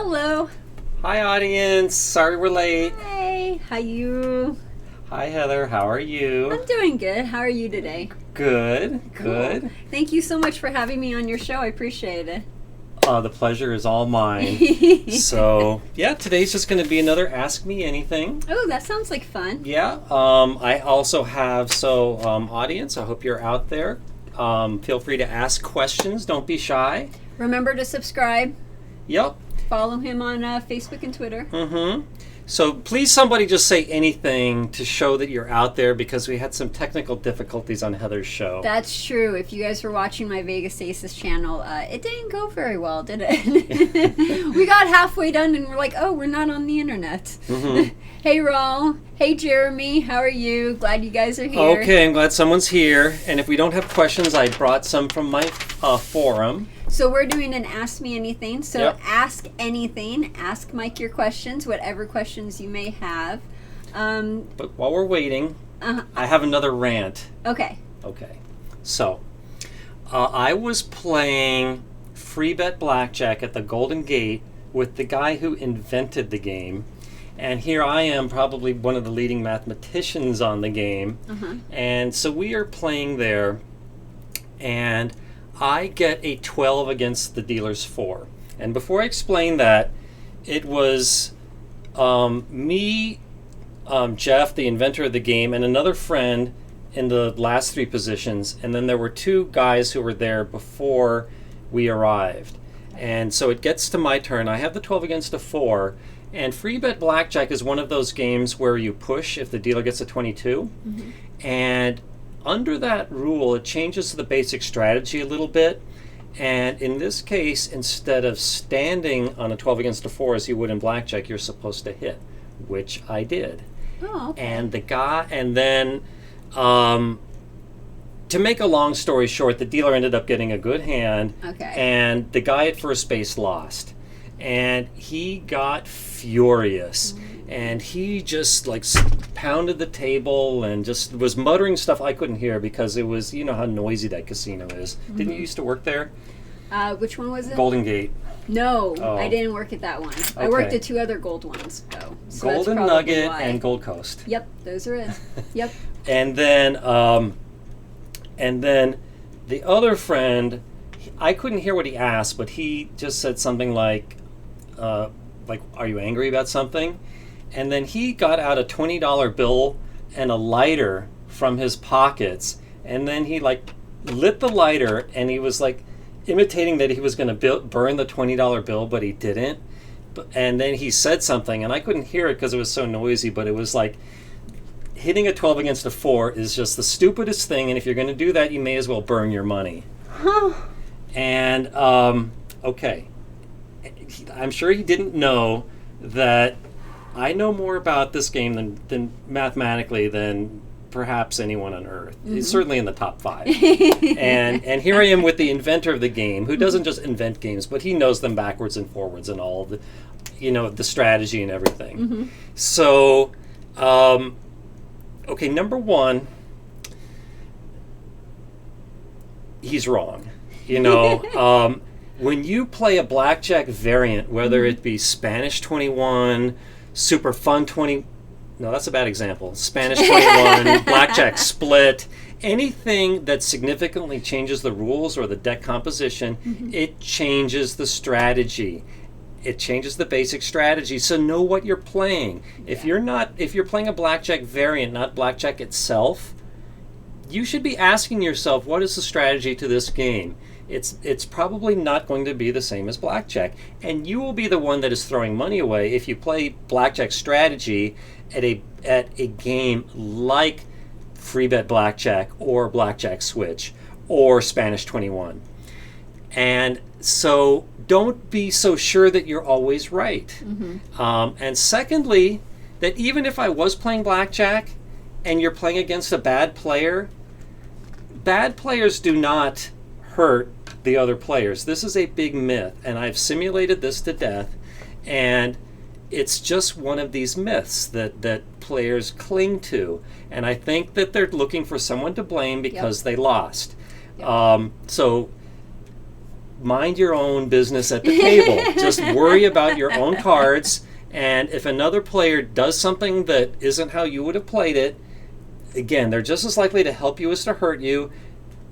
Hello. Hi, audience. Sorry we're late. Hey, how you? Hi, Heather. How are you? I'm doing good. How are you today? Good. Cool. Thank you so much for having me on your show. I appreciate it. The pleasure is all mine. So, yeah, today's just going to be another Ask Me Anything. Oh, that sounds like fun. Yeah. I also have, audience, I hope you're out there. Feel free to ask questions. Don't be shy. Remember to subscribe. Yep. Follow him on Facebook and Twitter. Mm-hmm. So please somebody just say anything to show that you're out there, because we had some technical difficulties on Heather's show. That's true. If you guys were watching my Vegas Aces channel, it didn't go very well, did it? We got halfway done and we're like, oh, we're not on the internet. Mm-hmm. Hey, Raul. Hey, Jeremy. How are you? Glad you guys are here. Okay, I'm glad someone's here. And if we don't have questions, I brought some from my forum. So we're doing an Ask Me Anything. So Yep. ask anything. Ask Mike your questions, whatever questions you may have. But while we're waiting, Uh, I have another rant. okay. Okay. So, I was playing free bet blackjack at the Golden Gate with the guy who invented the game. And here I am, probably one of the leading mathematicians on the game. Uh-huh. And so we are playing there, and I get a 12 against the dealer's 4. And before I explain that, it was me, Jeff, the inventor of the game, and another friend in the last 3 positions. And then there were 2 guys who were there before we arrived. And so it gets to my turn. I have the 12 against a 4. And free bet blackjack is one of those games where you push if the dealer gets a 22. Mm-hmm. And under that rule, it changes the basic strategy a little bit. And in this case, instead of standing on a 12 against a 4 as you would in blackjack, you're supposed to hit, which I did. Oh, okay. And then, to make a long story short, the dealer ended up getting a good hand. Okay. And the guy at first base lost. And he got furious. And he just pounded the table and just was muttering stuff I couldn't hear, because it was, you know how noisy that casino is. Mm-hmm. Didn't you used to work there? Which one was it? Golden Gate. No, Oh. I didn't work at that one. I worked Okay. at 2 other gold ones, though. So Golden that's probably Nugget why. and Gold Coast. Yep, those are it. Yep. And then the other friend, I couldn't hear what he asked, but he just said something like, are you angry about something? And then he got out a $20 bill and a lighter from his pockets, and then he lit the lighter, and he was imitating that he was going to burn the $20 bill, but he didn't. And then he said something, and I couldn't hear it because it was so noisy, but it was like, hitting a 12 against a 4 is just the stupidest thing, and if you're going to do that, you may as well burn your money. Huh. And, okay. I'm sure he didn't know that I know more about this game than mathematically than perhaps anyone on Earth. Mm-hmm. It's certainly in the top 5. and here I am with the inventor of the game, who doesn't just invent games, but he knows them backwards and forwards and all of the strategy and everything. Mm-hmm. So, okay, number 1, he's wrong. When you play a blackjack variant, whether it be Spanish 21, Super Fun 20, no, that's a bad example, Spanish 21, Blackjack Split, anything that significantly changes the rules or the deck composition, it changes the strategy. It changes the basic strategy, so know what you're playing. If you're playing a blackjack variant, not blackjack itself, you should be asking yourself, what is the strategy to this game? It's probably not going to be the same as blackjack, and you will be the one that is throwing money away if you play blackjack strategy at a game like free bet blackjack or blackjack switch or Spanish 21. And so don't be so sure that you're always right. Mm-hmm. And secondly, that even if I was playing blackjack and you're playing against a bad players do not hurt the other players. This is a big myth, and I've simulated this to death, and it's just one of these myths that players cling to, and I think that they're looking for someone to blame because they lost. Yep. So mind your own business at the table. Just worry about your own cards. And if another player does something that isn't how you would have played it, again, they're just as likely to help you as to hurt you.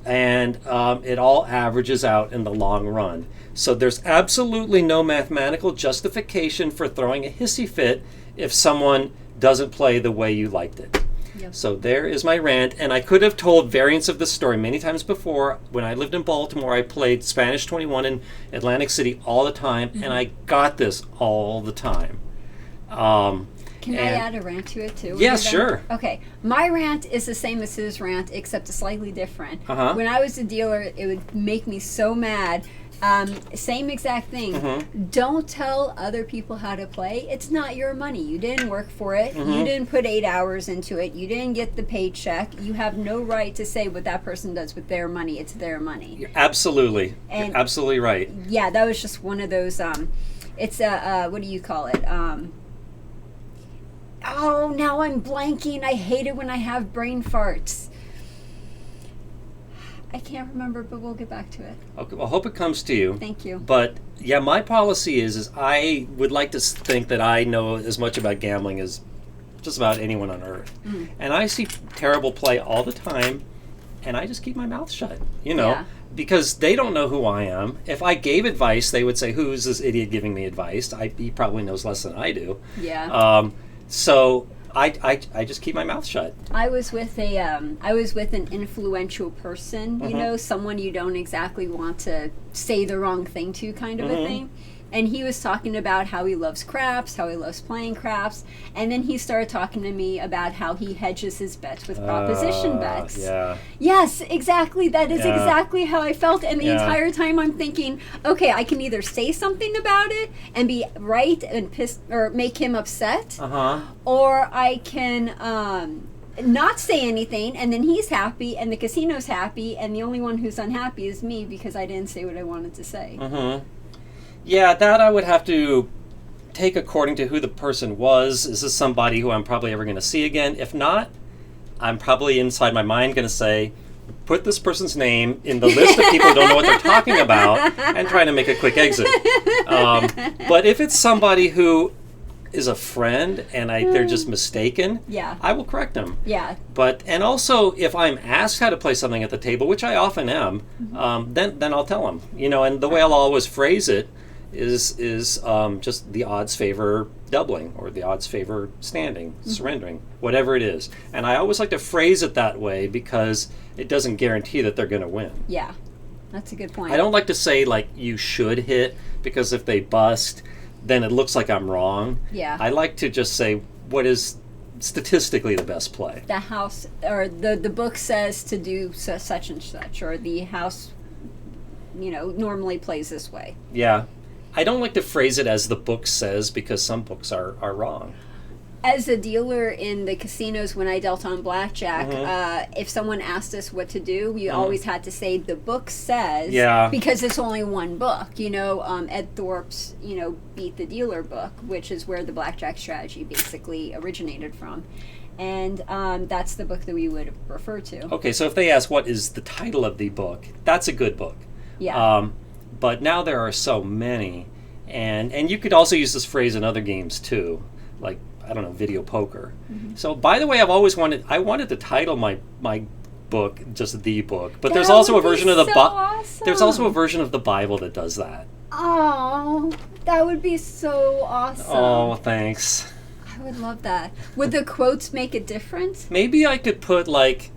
And it all averages out in the long run. So there's absolutely no mathematical justification for throwing a hissy fit if someone doesn't play the way you liked it. Yep. So there is my rant, and I could have told variants of this story many times before. When I lived in Baltimore, I played Spanish 21 in Atlantic City all the time, and I got this all the time. Can I add a rant to it too? Yes, sure. Okay, my rant is the same as his rant, except slightly different. Uh-huh. When I was a dealer, it would make me so mad. Same exact thing. Mm-hmm. Don't tell other people how to play. It's not your money. You didn't work for it. Mm-hmm. You didn't put 8 hours into it. You didn't get the paycheck. You have no right to say what that person does with their money. It's their money. You're absolutely right. Yeah, that was just one of those. It's what do you call it? Oh, now I'm blanking. I hate it when I have brain farts. I can't remember, but we'll get back to it. Okay, well, I hope it comes to you. Thank you. But yeah, my policy is I would like to think that I know as much about gambling as just about anyone on earth. Mm. And I see terrible play all the time, and I just keep my mouth shut, Yeah. because they don't know who I am. If I gave advice, they would say, "Who's this idiot giving me advice?" He probably knows less than I do. Yeah. So I just keep my mouth shut. I was with an influential person, Mm-hmm. Someone you don't exactly want to say the wrong thing to, kind of Mm-hmm. a thing. And he was talking about how he loves craps, how he loves playing craps, and then he started talking to me about how he hedges his bets with proposition bets. Yeah. Yes, exactly. That is exactly how I felt. And the Yeah. entire time I'm thinking, okay, I can either say something about it and be right and pissed or make him upset, or I can not say anything and then he's happy and the casino's happy and the only one who's unhappy is me because I didn't say what I wanted to say. Mm-hmm. Yeah, that I would have to take according to who the person was. Is this somebody who I'm probably ever going to see again? If not, I'm probably inside my mind going to say, put this person's name in the list of people who don't know what they're talking about and try to make a quick exit. But if it's somebody who is a friend and they're just mistaken, I will correct them. Yeah. And also, if I'm asked how to play something at the table, which I often am, then I'll tell them. And the way I'll always phrase it is just the odds favor doubling or the odds favor standing, surrendering, whatever it is. And I always like to phrase it that way because it doesn't guarantee that they're going to win. Yeah, that's a good point. I don't like to say, like, you should hit, because if they bust, then it looks like I'm wrong. Yeah. I like to just say what is statistically the best play. The house, or the book says to do such and such, or the house, normally plays this way. Yeah. I don't like to phrase it as the book says because some books are wrong. As a dealer in the casinos when I dealt on Blackjack, if someone asked us what to do, we always had to say the book says, because it's only one book. Ed Thorpe's, Beat the Dealer book, which is where the Blackjack strategy basically originated from. And that's the book that we would refer to. Okay, so if they ask what is the title of the book, that's a good book. Yeah. But now there are so many. And you could also use this phrase in other games too, like, I don't know, video poker. So, by the way, I wanted to title my book just the book, but there's also a version of the awesome. There's also a version of the Bible that does that. Oh, that would be so awesome. Oh, thanks. I would love that. Would the quotes make a difference? Maybe I could put like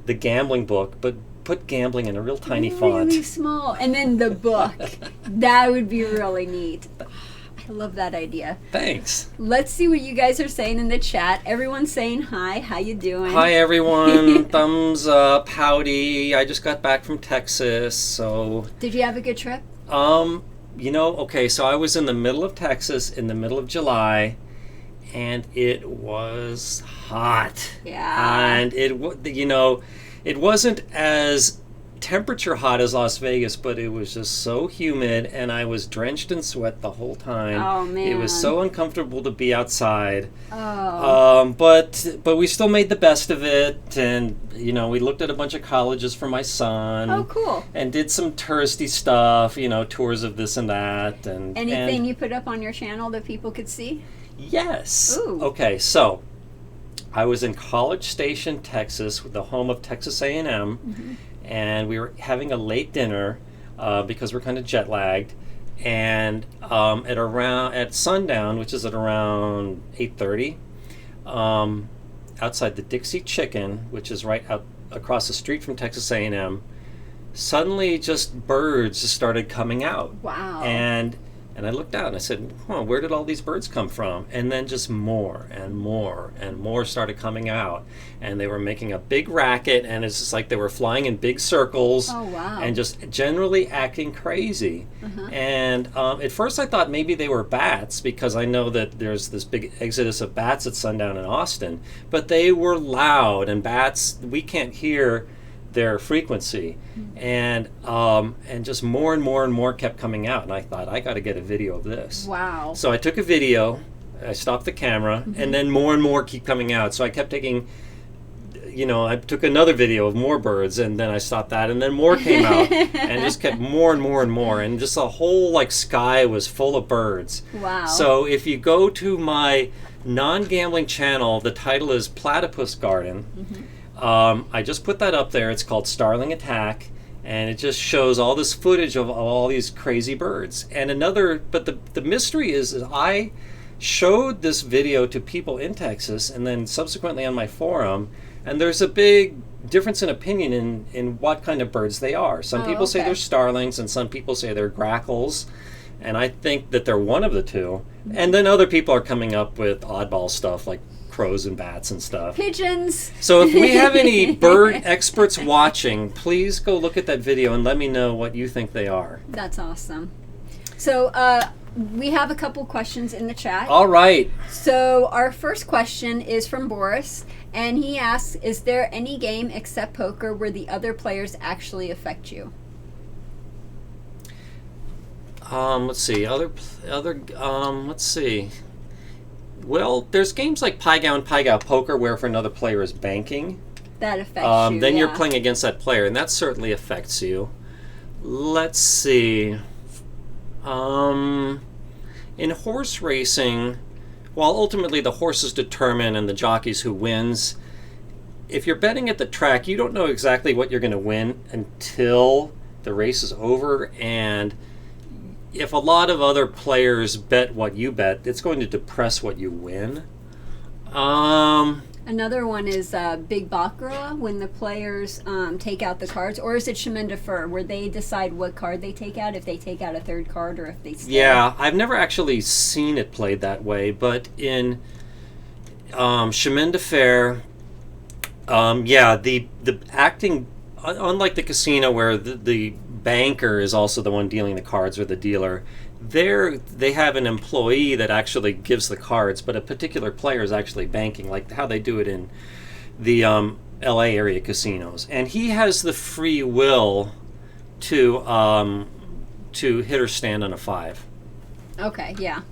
the gambling book, but put gambling in a real tiny font. Really small, and then the book. That would be really neat. I love that idea. Thanks. Let's see what you guys are saying in the chat. Everyone's saying hi. How you doing? Hi, everyone. Thumbs up. Howdy. I just got back from Texas, so... Did you have a good trip? Okay, so I was in the middle of Texas in the middle of July, and it was hot. Yeah. And it wasn't as temperature hot as Las Vegas, but it was just so humid, and I was drenched in sweat the whole time. Oh, man. It was so uncomfortable to be outside. Oh. But we still made the best of it, and we looked at a bunch of colleges for my son. Oh, cool. And did some touristy stuff, tours of this and that. And anything you put up on your channel that people could see? Yes. Ooh. Okay, so I was in College Station, Texas, the home of Texas A&M. Mm-hmm. And we were having a late dinner because we're kind of jet lagged. And at sundown, which is at around 8:30, outside the Dixie Chicken, which is right out across the street from Texas A&M, suddenly just birds just started coming out. Wow. And I looked out and I said, where did all these birds come from? And then just more and more and more started coming out. And they were making a big racket, and it's just like they were flying in big circles. Oh, wow. And just generally acting crazy. Uh-huh. And at first I thought maybe they were bats, because I know that there's this big exodus of bats at sundown in Austin. But they were loud, and bats, we can't hear their frequency, and just more and more and more kept coming out, and I thought, I got to get a video of this. Wow. So I took a video, I stopped the camera, and then more and more keep coming out. So I kept taking, I took another video of more birds, and then I stopped that, and then more came out, and just kept more and more and more, and just the whole sky was full of birds. Wow. So if you go to my non-gambling channel, the title is Platypus Garden. Mm-hmm. I just put that up there. It's called Starling Attack, and it just shows all this footage of all these crazy birds. And but the mystery is I showed this video to people in Texas, and then subsequently on my forum, and there's a big difference in opinion in what kind of birds they are. Some people say they're starlings, and some people say they're grackles, and I think that they're one of the two. And then other people are coming up with oddball stuff like crows and bats and stuff. Pigeons. So if we have any bird experts watching, please go look at that video and let me know what you think they are. That's awesome. So we have a couple questions in the chat. All right. So our first question is from Boris, and he asks, is there any game except poker where the other players actually affect you? Let's see. Let's see. Well, there's games like Pai Gow and Pai Gow Poker where if another player is banking, that affects you. Then you're playing against that player, and that certainly affects you. Let's see. In horse racing, while ultimately the horses determine and the jockeys who wins, if you're betting at the track, you don't know exactly what you're going to win until the race is over, and if a lot of other players bet what you bet, it's going to depress what you win. Another one is Big Baccarat, when the players take out the cards. Or is it Chemin de Fer, where they decide what card they take out, if they take out a third card or if they stay? Yeah, I've never actually seen it played that way, but in Chemin de Fer, the acting, unlike the casino where the banker is also the one dealing the cards, or the dealer, they have an employee that actually gives the cards, but a particular player is actually banking, like how they do it in the LA area casinos, and he has the free will to hit or stand on a 5. Okay, yeah.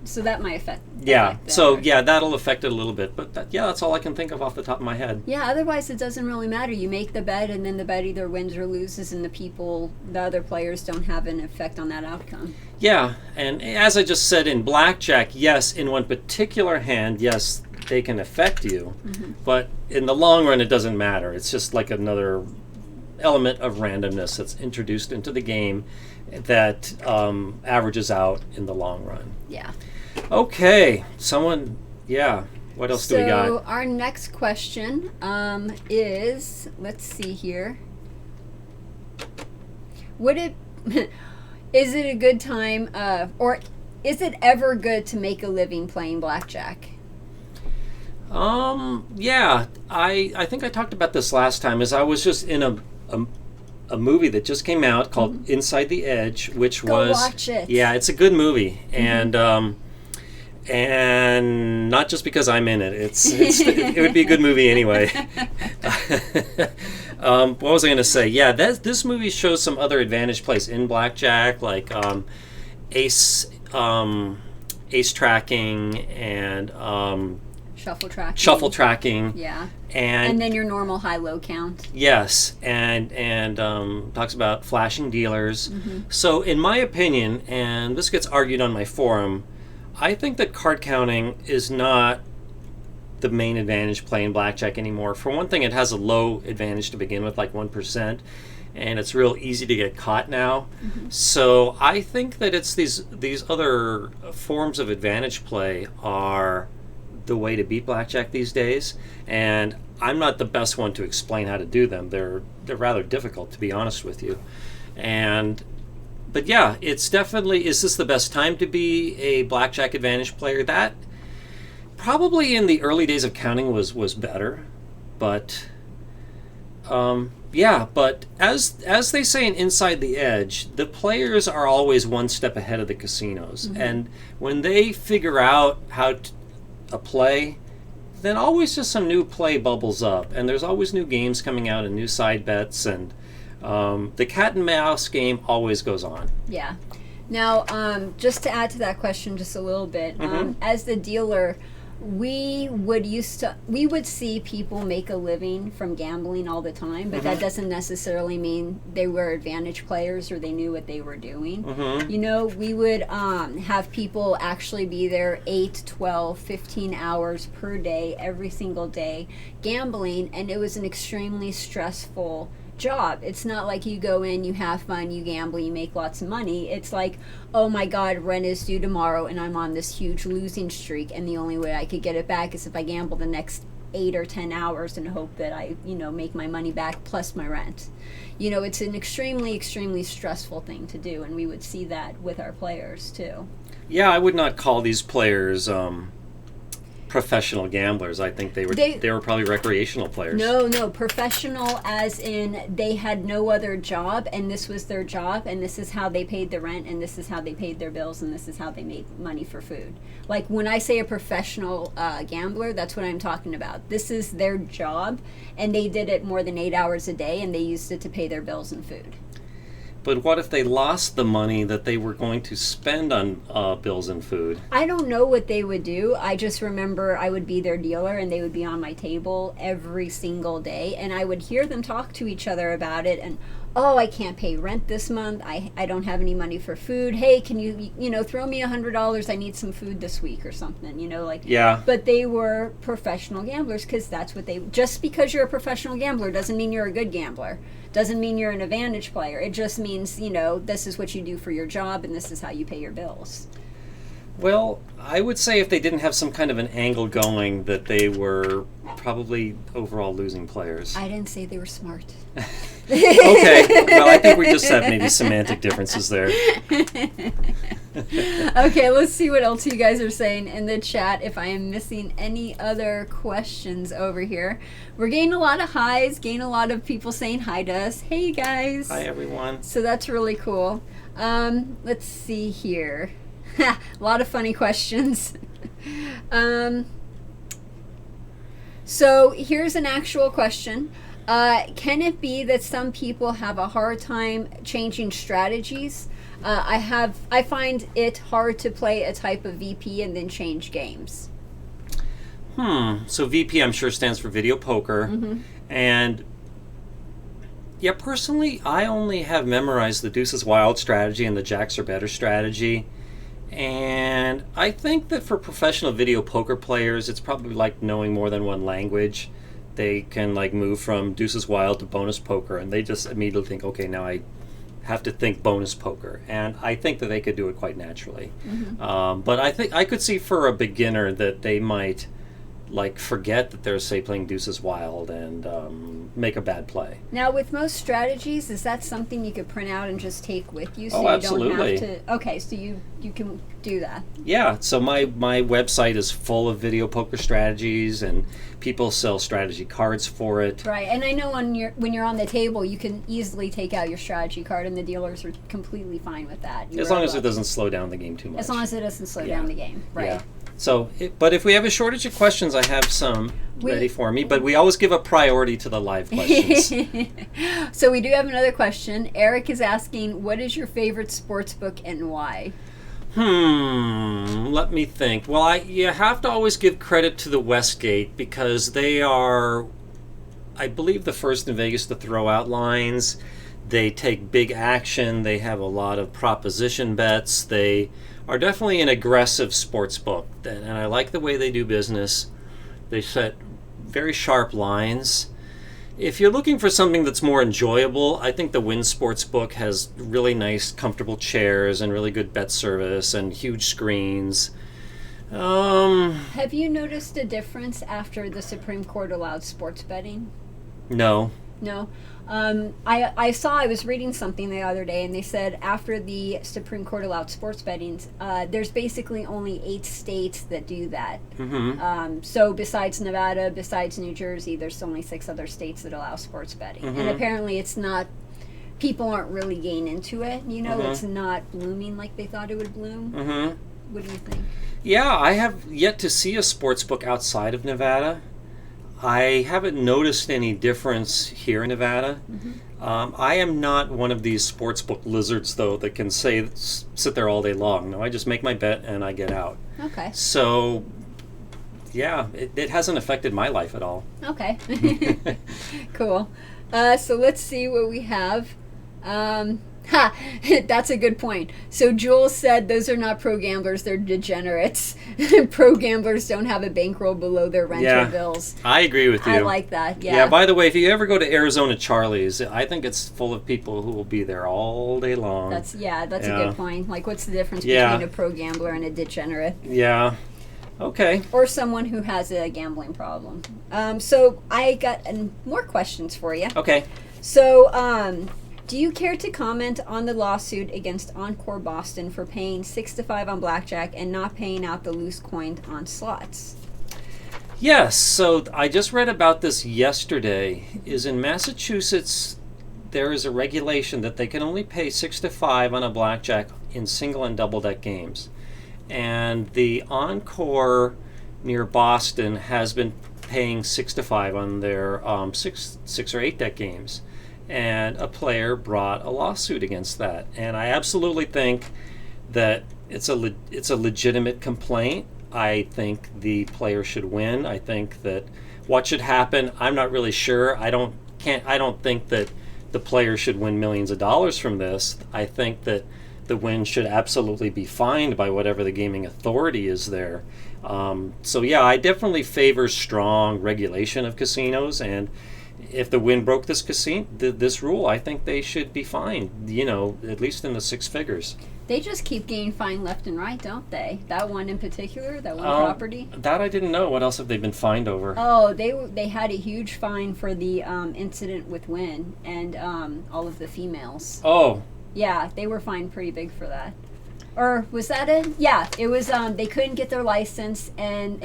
So that might affect. That'll affect it a little bit, but that's all I can think of off the top of my head. Yeah, otherwise it doesn't really matter. You make the bet, and then the bet either wins or loses, and the other players don't have an effect on that outcome. Yeah, and as I just said in Blackjack, yes, in one particular hand, yes, they can affect you, but in the long run it doesn't matter. It's just like another element of randomness that's introduced into the game that averages out in the long run. Yeah. Okay, what else do we got? So our next question is, let's see here. Is it a good time, or is it ever good to make a living playing blackjack? I think I talked about this last time, as I was just in a movie that just came out called Inside the Edge, which Go watch it. Yeah, it's a good movie, and not just because I'm in it. It would be a good movie anyway. What was I going to say? Yeah, this movie shows some other advantage plays in blackjack, like ace tracking and shuffle tracking. Yeah. And then your normal high-low count. Yes, and talks about flashing dealers. Mm-hmm. So in my opinion, and this gets argued on my forum, I think that card counting is not the main advantage play in blackjack anymore. For one thing, it has a low advantage to begin with, like 1%, and it's real easy to get caught now. Mm-hmm. So I think that it's these other forms of advantage play are the way to beat blackjack these days, and I'm not the best one to explain how to do them. They're rather difficult, to be honest with you. But yeah, it's definitely, is this the best time to be a blackjack advantage player? That probably in the early days of counting was better, but yeah. But as they say in Inside the Edge, the players are always one step ahead of the casinos, mm-hmm. and when they figure out how to play, then always just some new play bubbles up, and there's always new games coming out and new side bets, and the cat and mouse game always goes on. Yeah. Now, just to add to that question just a little bit, mm-hmm. As the dealer, we would see people make a living from gambling all the time, but mm-hmm. that doesn't necessarily mean they were advantage players or they knew what they were doing. Mm-hmm. You know, we would have people actually be there 8, 12, 15 hours per day, every single day, gambling, and it was an extremely stressful job. It's not like you go in, you have fun, you gamble, you make lots of money. It's like, oh my God, rent is due tomorrow and I'm on this huge losing streak, and the only way I could get it back is if I gamble the next 8 or 10 hours and hope that I, make my money back plus my rent. It's an extremely, extremely stressful thing to do, and we would see that with our players too. Yeah, I would not call these players professional gamblers. I think they were probably recreational players. No, professional as in they had no other job, and this was their job, and this is how they paid the rent, and this is how they paid their bills, and this is how they made money for food. Like when I say a professional gambler, that's what I'm talking about. This is their job, and they did it more than 8 hours a day, and they used it to pay their bills and food. But what if they lost the money that they were going to spend on bills and food? I don't know what they would do. I just remember I would be their dealer and they would be on my table every single day, and I would hear them talk to each other about it, and I can't pay rent this month. I don't have any money for food. Hey, can you throw me $100? I need some food this week or something, Yeah. But they were professional gamblers because that's what just because you're a professional gambler doesn't mean you're a good gambler. Doesn't mean you're an advantage player. It just means, this is what you do for your job and this is how you pay your bills. Well, I would say if they didn't have some kind of an angle going, that they were probably overall losing players. I didn't say they were smart. Okay. Well, I think we just have maybe semantic differences there. Okay, let's see what else you guys are saying in the chat. If I am missing any other questions over here. We're getting a lot of highs, getting a lot of people saying hi to us. Hey, guys. Hi, everyone. So that's really cool. Let's see here. A lot of funny questions. So here's an actual question. Can it be that some people have a hard time changing strategies? I find it hard to play a type of VP and then change games. So VP, I'm sure, stands for video poker. Mm-hmm. And yeah, personally, I only have memorized the Deuces Wild strategy and the Jacks are Better strategy. And I think that for professional video poker players, it's probably like knowing more than one language. They can move from Deuces Wild to bonus poker, and they just immediately think, okay, now I have to think bonus poker. And I think that they could do it quite naturally. Mm-hmm. But I think I could see for a beginner that they might forget that they're, say, playing Deuces Wild and make a bad play. Now, with most strategies, is that something you could print out and just take with you? So you absolutely. Don't have to. Okay, so you can do that. Yeah, so my website is full of video poker strategies, and people sell strategy cards for it. Right, and I know when you're on the table, you can easily take out your strategy card, and the dealers are completely fine with that. As long as it doesn't slow down the game too much. As long as it doesn't slow down the game, right? Yeah. So, but if we have a shortage of questions, I have some ready for me. But we always give a priority to the live questions. So we do have another question. Eric is asking, what is your favorite sports book and why? Let me think. Well, you have to always give credit to the Westgate because they are, I believe, the first in Vegas to throw out lines. They take big action. They have a lot of proposition bets. They are definitely an aggressive sports book, and I like the way they do business. They set very sharp lines. If you're looking for something that's more enjoyable, I think the Wynn Sportsbook has really nice, comfortable chairs and really good bet service and huge screens. Have you noticed a difference after the Supreme Court allowed sports betting? No. No. I was reading something the other day, and they said after the Supreme Court allowed sports betting, there's basically only 8 states that do that. Mm-hmm. So besides Nevada, besides New Jersey, there's only 6 other states that allow sports betting. Mm-hmm. And apparently it's not, people aren't really getting into it, Mm-hmm. It's not blooming like they thought it would bloom. Mm-hmm. What do you think? Yeah, I have yet to see a sports book outside of Nevada. I haven't noticed any difference here in Nevada. Mm-hmm. I am not one of these sportsbook lizards, though, that can sit there all day long. No, I just make my bet and I get out. Okay. So, yeah, it hasn't affected my life at all. Okay. Cool. So let's see what we have. That's a good point. So Jul said those are not pro gamblers, they're degenerates. Pro gamblers don't have a bankroll below their rental bills. I agree with you. I like that, yeah. Yeah, by the way, if you ever go to Arizona Charlie's, I think it's full of people who will be there all day long. That's a good point. Like, what's the difference between a pro gambler and a degenerate? Yeah. Okay. Or someone who has a gambling problem. So I got more questions for you. Okay. So, do you care to comment on the lawsuit against Encore Boston for paying 6-5 on blackjack and not paying out the loose coin on slots? Yes, so I just read about this yesterday. Is in Massachusetts, there is a regulation that they can only pay 6-5 on a blackjack in single and double deck games. And the Encore near Boston has been paying 6-5 on their 6 or 8 deck games. And a player brought a lawsuit against that. And I absolutely think that it's a legitimate complaint. I think the player should win. I think that what should happen, I'm not really sure. I don't think that the player should win millions of dollars from this. I think that the win should absolutely be fined by whatever the gaming authority is there. So yeah, I definitely favor strong regulation of casinos, and if the Wynn broke this rule, I think they should be fined, at least in the 6 figures. They just keep getting fined left and right, don't they? That one in particular, that one property? That I didn't know. What else have they been fined over? Oh, they had a huge fine for the incident with Wynn and all of the females. Oh. Yeah, they were fined pretty big for that. Or was that it? Yeah, it was, they couldn't get their license, and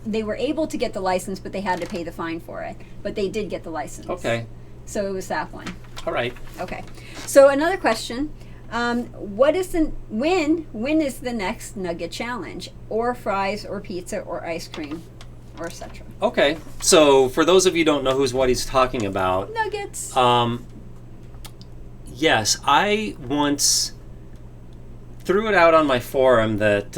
they were able to get the license, but they had to pay the fine for it. But they did get the license. Okay. So it was that one. All right. Okay. So another question. When is the next nugget challenge? Or fries, or pizza, or ice cream, or etc.? Okay. So for those of you who don't know what he's talking about. Nuggets. Yes, I once threw it out on my forum that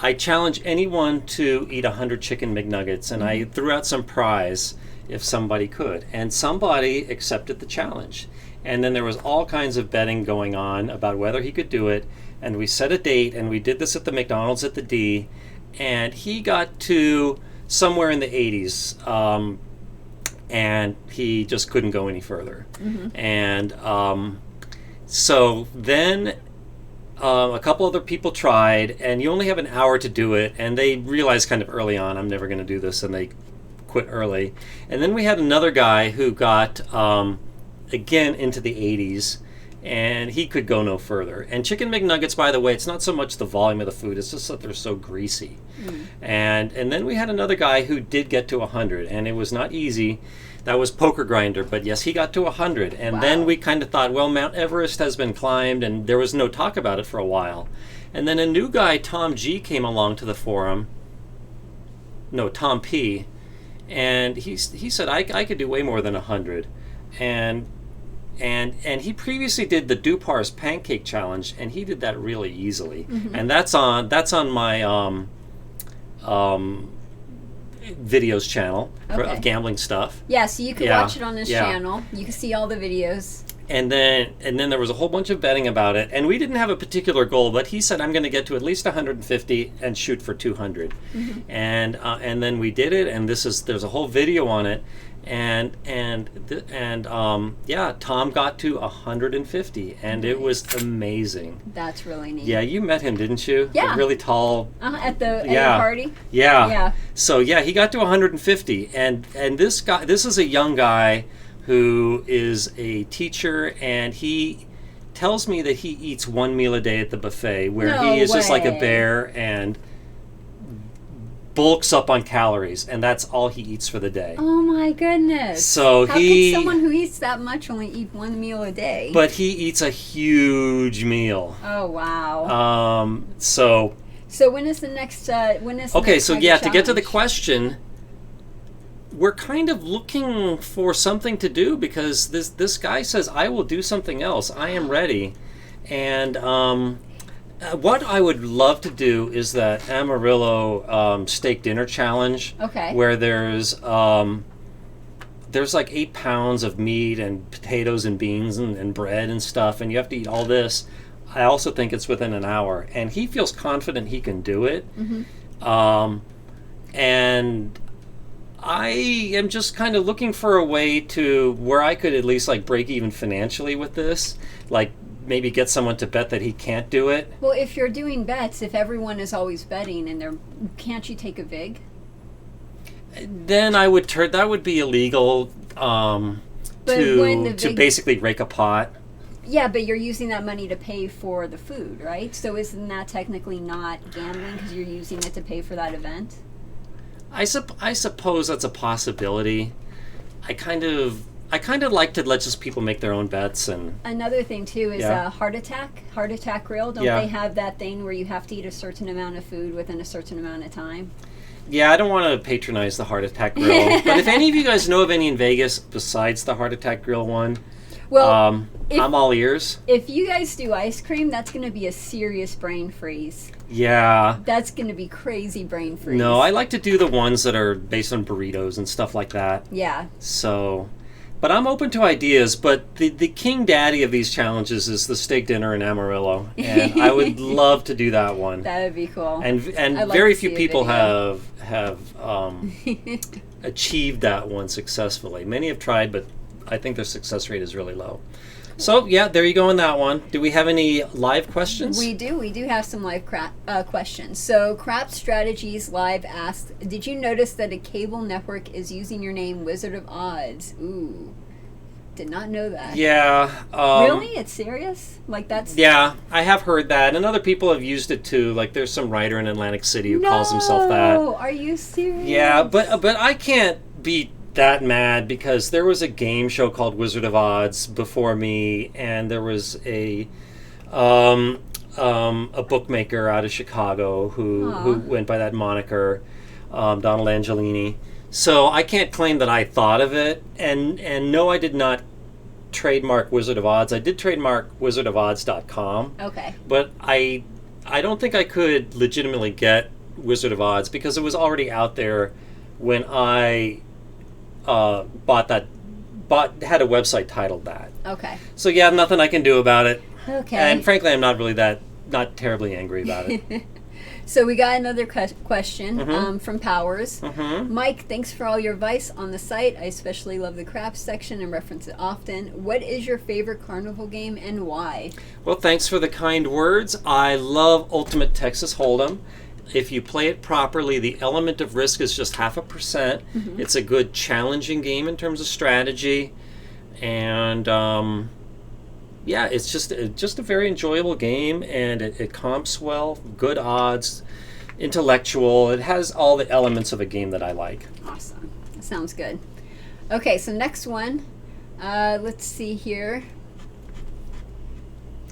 I challenge anyone to eat 100 chicken McNuggets, and I threw out some prize if somebody could, and somebody accepted the challenge. And then there was all kinds of betting going on about whether he could do it, and we set a date, and we did this at the McDonald's at the D, and he got to somewhere in the 80s, and he just couldn't go any further. And so then a couple other people tried, and you only have an hour to do it, and they realized kind of early on, I'm never going to do this, and they quit early. And then we had another guy who got, again, into the 80s, and he could go no further. And chicken McNuggets, by the way, it's not so much the volume of the food, it's just that they're so greasy. And then we had another guy who did get to 100, and it was not easy. That was Poker Grinder, but yes, he got to 100. And then we kind of thought, well, Mount Everest has been climbed, and there was no talk about it for a while. And then a new guy, Tom G, came along to the forum. No, Tom P. And he said, I could do way more than 100. And he previously did the Dupar's Pancake Challenge, and he did that really easily. Mm-hmm. And that's on my videos channel of gambling stuff. Yeah, so you can watch it on this channel. You can see all the videos. And then there was a whole bunch of betting about it, and we didn't have a particular goal, but he said, I'm going to get to at least 150 and shoot for 200. Mm-hmm. And then we did it, and there's a whole video on it. And Tom got to 150, and it was amazing. That's really neat. Yeah, you met him, didn't you? Yeah. The really tall. At the party. Yeah. Yeah. So he got to 150, and this is a young guy who is a teacher, and he tells me that he eats one meal a day at the buffet, where he is just like a bear and bulks up on calories, and that's all he eats for the day. Oh my goodness. So how could someone who eats that much only eat one meal a day? But he eats a huge meal. Oh wow. So when is the next okay, so to get to the question, we're kind of looking for something to do, because this guy says, I will do something else. I am ready. And what I would love to do is that Amarillo steak dinner challenge. Okay. Where there's like 8 pounds of meat and potatoes and beans and bread and stuff, and you have to eat all this. I also think it's within an hour, and he feels confident he can do it. Mm-hmm. And I am just kind of looking for a way to where I could at least like break even financially with this, like maybe get someone to bet that he can't do it. Well, if you're doing bets, if everyone is always betting, and can't you take a vig? Then that would be illegal to basically rake a pot. Yeah, but you're using that money to pay for the food, right? So isn't that technically not gambling because you're using it to pay for that event? I suppose that's a possibility. I kind of like to let just people make their own bets. And another thing too is Heart Attack Grill. Don't they have that thing where you have to eat a certain amount of food within a certain amount of time? Yeah, I don't want to patronize the Heart Attack Grill, but if any of you guys know of any in Vegas besides the Heart Attack Grill one, well, I'm all ears. If you guys do ice cream, that's going to be a serious brain freeze. Yeah. That's going to be crazy brain freeze. No, I like to do the ones that are based on burritos and stuff like that. Yeah. So, but I'm open to ideas, but the king daddy of these challenges is the steak dinner in Amarillo, and I would love to do that one. That would be cool. And very few people have achieved that one successfully. Many have tried, but I think their success rate is really low. So, yeah, there you go on that one. Do we have any live questions? We do. We do have some live questions. So, Crap Strategies Live asked, did you notice that a cable network is using your name, Wizard of Odds? Ooh. Did not know that. Yeah. Really? It's serious? Like that's... Yeah, I have heard that. And other people have used it too. Like there's some writer in Atlantic City who calls himself that. No! Are you serious? Yeah, but I can't be that mad because there was a game show called Wizard of Odds before me, and there was a bookmaker out of Chicago who went by that moniker, Donald Angelini. So I can't claim that I thought of it, and no, I did not trademark Wizard of Odds. I did trademark wizardofodds.com. Okay. But I don't think I could legitimately get Wizard of Odds because it was already out there when I had a website titled that. Okay. So yeah, nothing I can do about it. Okay. And frankly, I'm not really not terribly angry about it. So we got another question from Powers. Mm-hmm. Mike, thanks for all your advice on the site. I especially love the craps section and reference it often. What is your favorite carnival game and why? Well, thanks for the kind words. I love Ultimate Texas Hold'em. If you play it properly, the element of risk is just 0.5%. Mm-hmm. It's a good challenging game in terms of strategy. And yeah, it's just a very enjoyable game, and it comps well, good odds, intellectual. It has all the elements of a game that I like. Awesome. That sounds good. Okay, so next one. Let's see here.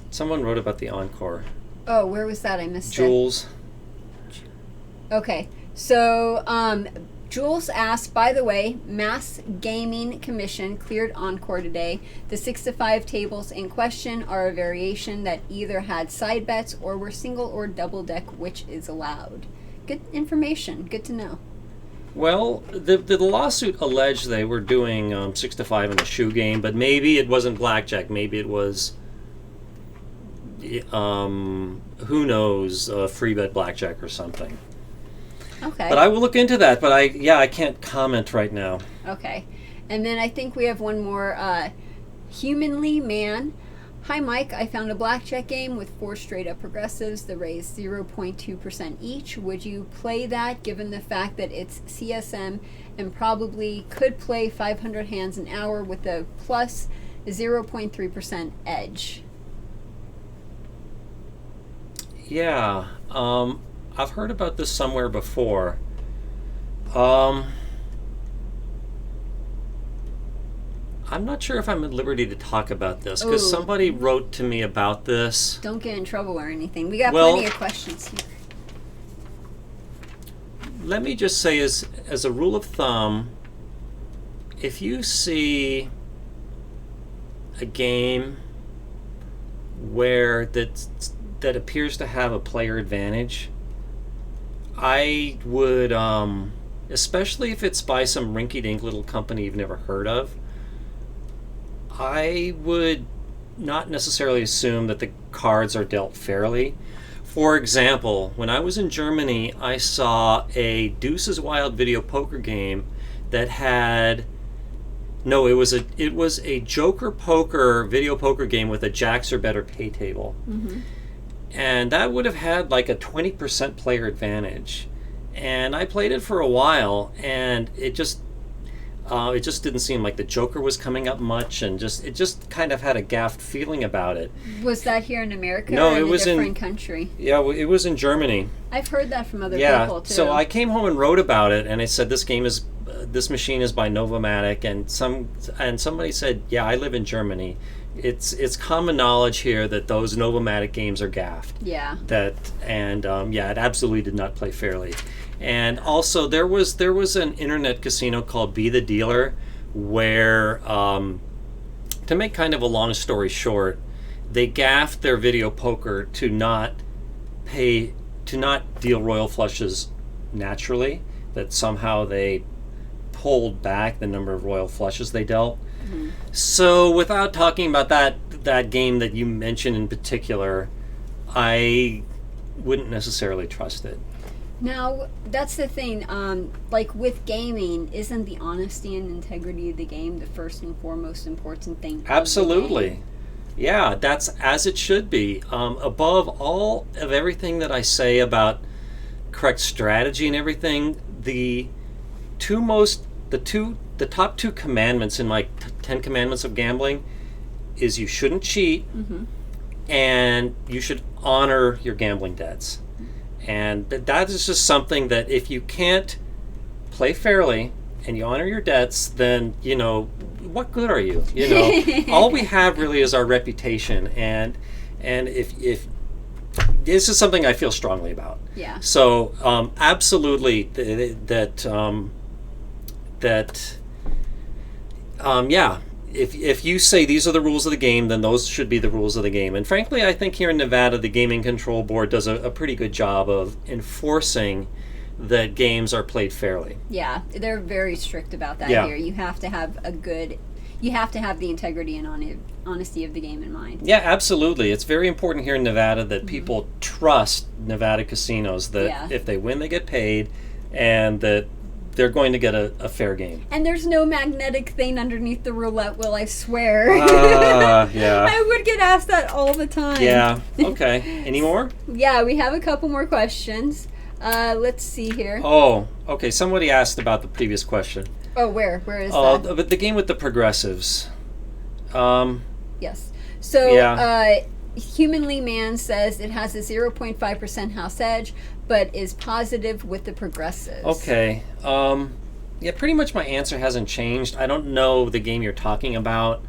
Someone wrote about the Encore Oh, where was that? I missed Jules. Okay, so Jules asked, by the way, Mass Gaming Commission cleared Encore today. The 6 to 5 tables in question are a variation that either had side bets or were single or double deck, which is allowed. Good information. Good to know. Well, the lawsuit alleged they were doing 6 to 5 in a shoe game, but maybe it wasn't blackjack. Maybe it was, who knows, free bet blackjack or something. Okay. But I will look into that. But I can't comment right now. Okay. And then I think we have one more. Humanly Man. Hi, Mike. I found a blackjack game with 4 straight-up progressives. The raise 0.2% each. Would you play that, given the fact that it's CSM and probably could play 500 hands an hour with a plus 0.3% edge? Yeah. I've heard about this somewhere before. I'm not sure if I'm at liberty to talk about this because somebody wrote to me about this. Don't get in trouble or anything. We got plenty of questions here. Let me just say, as a rule of thumb, if you see a game where that appears to have a player advantage, I would, especially if it's by some rinky-dink little company you've never heard of, I would not necessarily assume that the cards are dealt fairly. For example, when I was in Germany, I saw a Deuces Wild video poker game that had it was a Joker poker video poker game with a jacks or better pay table. Mm-hmm. And that would have had like a 20% player advantage. And I played it for a while, and it just didn't seem like the Joker was coming up much, and it just kind of had a gaffed feeling about it. Was that here in America no, or it was a different country? Yeah, it was in Germany. I've heard that from other people, too. So I came home and wrote about it, and I said this machine is by Novomatic, and somebody said, yeah, I live in Germany. It's common knowledge here that those Novomatic games are gaffed. Yeah. It absolutely did not play fairly. And also there was an internet casino called Be the Dealer where, to make kind of a long story short, they gaffed their video poker to not deal royal flushes naturally, that somehow they pulled back the number of royal flushes they dealt. Mm-hmm. So without talking about that game that you mentioned in particular, I wouldn't necessarily trust it. Now, that's the thing, like with gaming, isn't the honesty and integrity of the game the first and foremost important thing? Absolutely. Yeah, that's as it should be. Above all of everything that I say about correct strategy and everything, the top 2 commandments in my 10 commandments of gambling is you shouldn't cheat, mm-hmm. and you should honor your gambling debts. And that is just something that if you can't play fairly and you honor your debts, then, what good are you? All we have really is our reputation. And if this is something I feel strongly about. Yeah. So absolutely If you say these are the rules of the game, then those should be the rules of the game. And frankly, I think here in Nevada, the Gaming Control Board does a pretty good job of enforcing that games are played fairly. Yeah, they're very strict about that here. You have to have the integrity and honesty of the game in mind. Yeah, absolutely. It's very important here in Nevada that mm-hmm. people trust Nevada casinos, that if they win, they get paid, and that they're going to get a fair game. And there's no magnetic thing underneath the roulette wheel, I swear. Yeah. I would get asked that all the time. Yeah, okay. Any more? Yeah, we have a couple more questions. Let's see here. Oh, okay. Somebody asked about the previous question. Oh, where? Where is that? But the game with the progressives. Yes. So, Humanly Man says it has a 0.5% house edge, but is positive with the progressives. Okay. Pretty much my answer hasn't changed. I don't know the game you're talking about,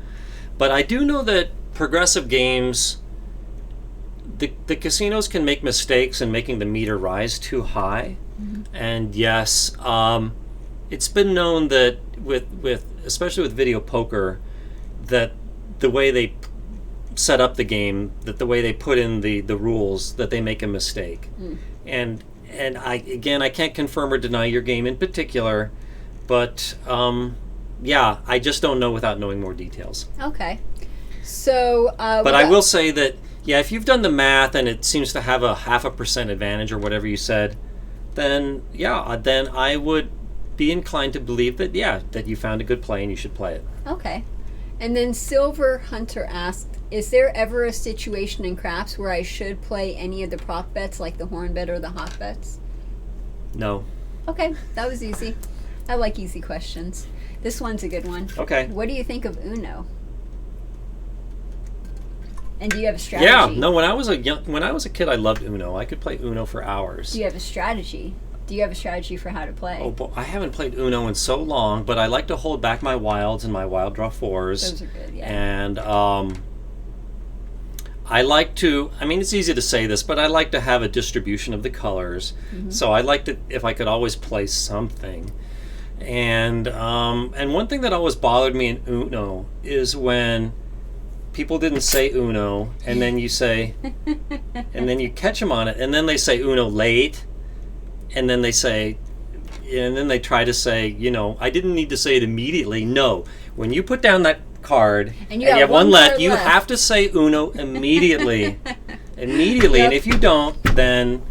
but I do know that progressive games, the casinos can make mistakes in making the meter rise too high. And yes, it's been known that with especially with video poker, that the way they set up the game, that the way they put in the rules, that they make a mistake. And I can't confirm or deny your game in particular, but I just don't know without knowing more details. Okay. So, but I will say that, if you've done the math and it seems to have a 0.5% advantage or whatever you said, then I would be inclined to believe that that you found a good play and you should play it. Okay. And then Silver Hunter asked, is there ever a situation in craps where I should play any of the prop bets, like the horn bet or the hot bets? No. Okay, that was easy. I like easy questions. This one's a good one. Okay. What do you think of Uno? And do you have a strategy? Yeah, no, when I was a kid, I loved Uno. I could play Uno for hours. Do you have a strategy? Do you have a strategy for how to play? Oh, but I haven't played Uno in so long, but I like to hold back my wilds and my wild draw fours. Those are good, yeah. And I like to, it's easy to say this, but I like to have a distribution of the colors. So I like to, if I could always play something. And one thing that always bothered me in Uno is when people didn't say Uno, and then you say, and then you catch them on it, and then they say Uno late, and then they say, and then they try to say, I didn't need to say it immediately. No, when you put down that card and you have one left, you have to say Uno immediately. Immediately, yep. And if you don't, then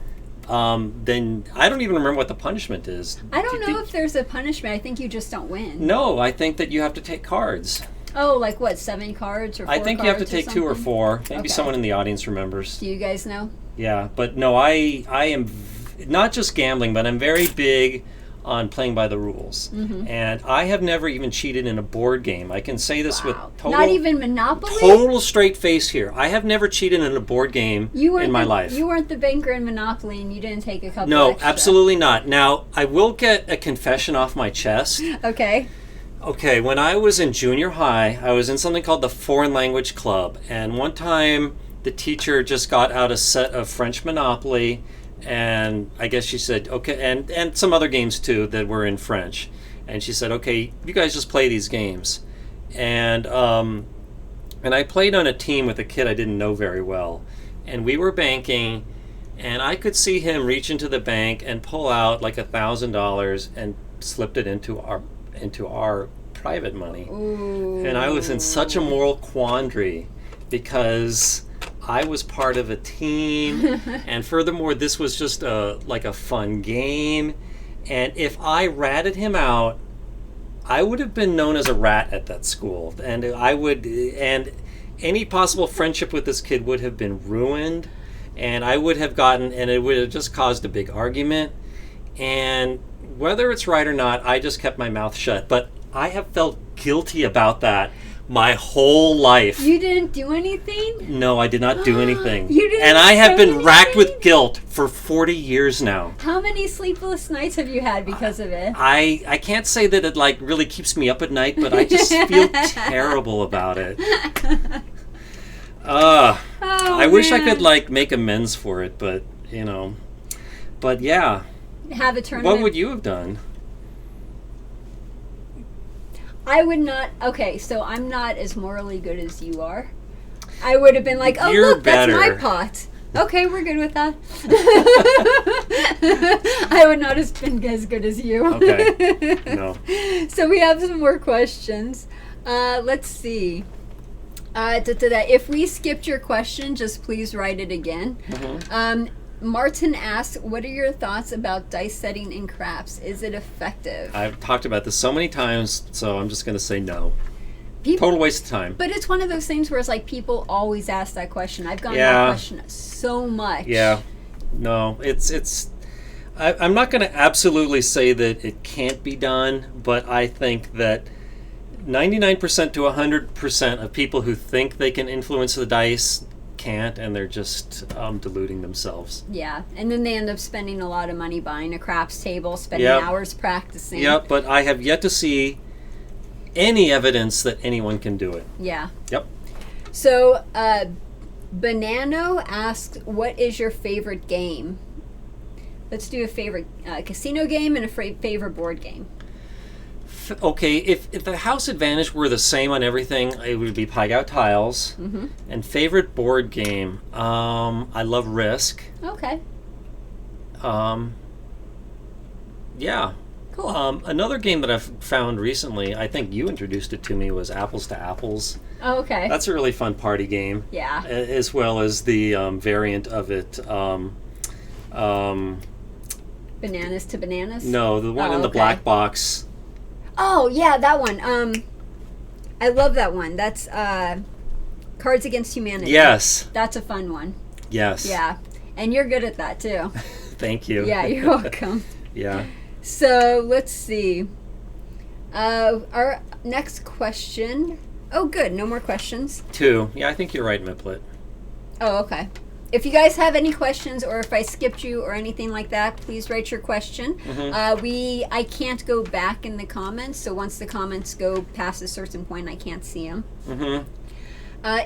I don't even remember what the punishment is. I don't know if there's a punishment. I think you just don't win. No, I think that you have to take cards. Oh, like what, 7 cards or 4 cards? I think you have to take 2 or 4. Maybe someone in the audience remembers. Do you guys know? Yeah, but no, I am not just gambling, but I'm very big on playing by the rules. And I have never even cheated in a board game. I can say this with total... Not even Monopoly? Total straight face here. I have never cheated in a board game in my life. You weren't the banker in Monopoly and you didn't take a couple No, extra. Absolutely not. Now, I will get a confession off my chest. Okay. Okay, when I was in junior high, I was in something called the Foreign Language Club. And one time, the teacher just got out a set of French Monopoly, and I guess she said, okay, and some other games too that were in French. And she said, okay, you guys just play these games. And I played on a team with a kid I didn't know very well. And we were banking, and I could see him reach into the bank and pull out like $1,000 and slipped it into our private money. Ooh. And I was in such a moral quandary because I was part of a team, and furthermore, this was just like a fun game. And if I ratted him out, I would have been known as a rat at that school, and any possible friendship with this kid would have been ruined, and I would have and it would have just caused a big argument. And whether it's right or not, I just kept my mouth shut. But I have felt guilty about that my whole life. You didn't do anything? No, I did not do anything. You didn't And I have been anything? racked with guilt for 40 years now. How many sleepless nights have you had because of it? I can't say that it like really keeps me up at night, but I just feel terrible about it. I wish I could like make amends for it, but But yeah. Have a tournament. What would you have done? I would not. Okay, so I'm not as morally good as you are. I would have been like, oh, You're look, better. that's my pot. Okay, we're good with that. I would not have been as good as you. Okay. No. So we have some more questions. Let's see. If we skipped your question, just please write it again. Martin asks, what are your thoughts about dice setting in craps? Is it effective? I've talked about this so many times, so I'm just going to say no. Total waste of time. But it's one of those things where it's like people always ask that question. I've gotten that question so much. Yeah. No, I'm not going to absolutely say that it can't be done, but I think that 99% to 100% of people who think they can influence the dice can't, and they're just deluding themselves. Yeah, and then they end up spending a lot of money buying a craps table, spending hours practicing. Yep, but I have yet to see any evidence that anyone can do it. Yeah. Yep. So Banano asks, what is your favorite game? Let's do a favorite casino game and a favorite board game. Okay, if the house advantage were the same on everything, it would be Pie Gough Tiles. Mm-hmm. And favorite board game, I love Risk. Okay. Yeah. Cool. Another game that I've found recently, I think you introduced it to me, was Apples to Apples. Oh, okay. That's a really fun party game. Yeah. As well as the variant of it. Bananas to Bananas? No, the one in the black box. Oh, yeah, that one. I love that one. That's Cards Against Humanity. Yes. That's a fun one. Yes. Yeah. And you're good at that, too. Thank you. Yeah, you're welcome. Yeah. So, let's see. Our next question. Oh, good. No more questions. 2. Yeah, I think you're right, Miplet. Oh, okay. If you guys have any questions, or if I skipped you or anything like that, please write your question. Mm-hmm. I can't go back in the comments, so once the comments go past a certain point, I can't see them. Mm-hmm.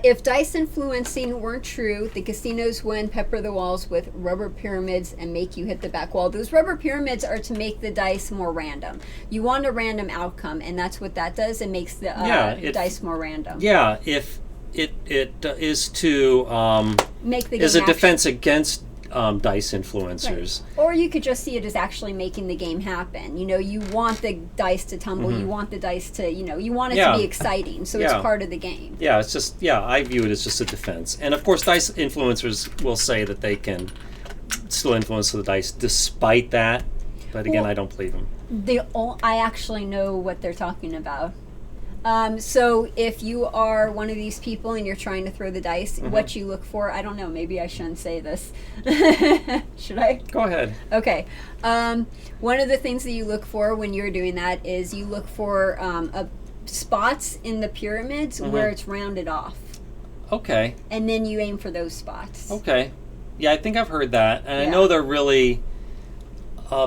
If dice influencing weren't true, the casinos wouldn't pepper the walls with rubber pyramids and make you hit the back wall. Those rubber pyramids are to make the dice more random. You want a random outcome, and that's what that does. It makes the dice more random. Yeah, if it is to make the game is a defense against dice influencers. Right. Or you could just see it as actually making the game happen. You know, you want the dice to tumble, you want the dice to, you want it to be exciting, so it's part of the game. Yeah, it's just, I view it as just a defense. And of course, dice influencers will say that they can still influence the dice despite that, but again, I don't believe them. I actually know what they're talking about. So if you are one of these people and you're trying to throw the dice, what you look for, I don't know, maybe I shouldn't say this. Should I? Go ahead. Okay. One of the things that you look for when you're doing that is you look for spots in the pyramids where it's rounded off. Okay. And then you aim for those spots. Okay. Yeah, I think I've heard that. And I know they're really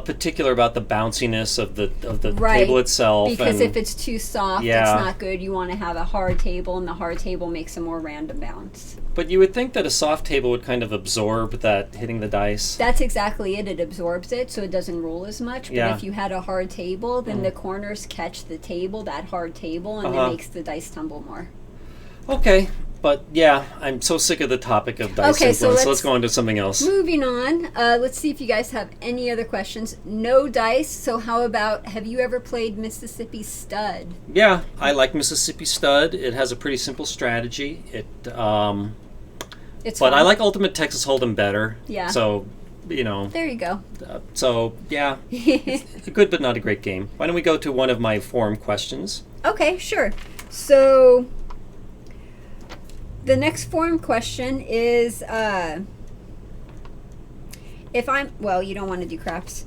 particular about the bounciness of the table itself. Because if it's too soft, it's not good. You want to have a hard table, and the hard table makes a more random bounce. But you would think that a soft table would kind of absorb that hitting the dice. That's exactly it. It absorbs it, so it doesn't roll as much. But if you had a hard table, then the corners catch the table, that hard table, and it makes the dice tumble more. Okay. But yeah, I'm so sick of the topic of dice influence, so let's go on to something else. Moving on, let's see if you guys have any other questions. No dice, so how about, have you ever played Mississippi Stud? Yeah, I like Mississippi Stud. It has a pretty simple strategy. It's fun. I like Ultimate Texas Hold'em better. Yeah. So, there you go. So, yeah, it's a good but not a great game. Why don't we go to one of my forum questions? Okay, sure. So the next forum question is, you don't want to do craps.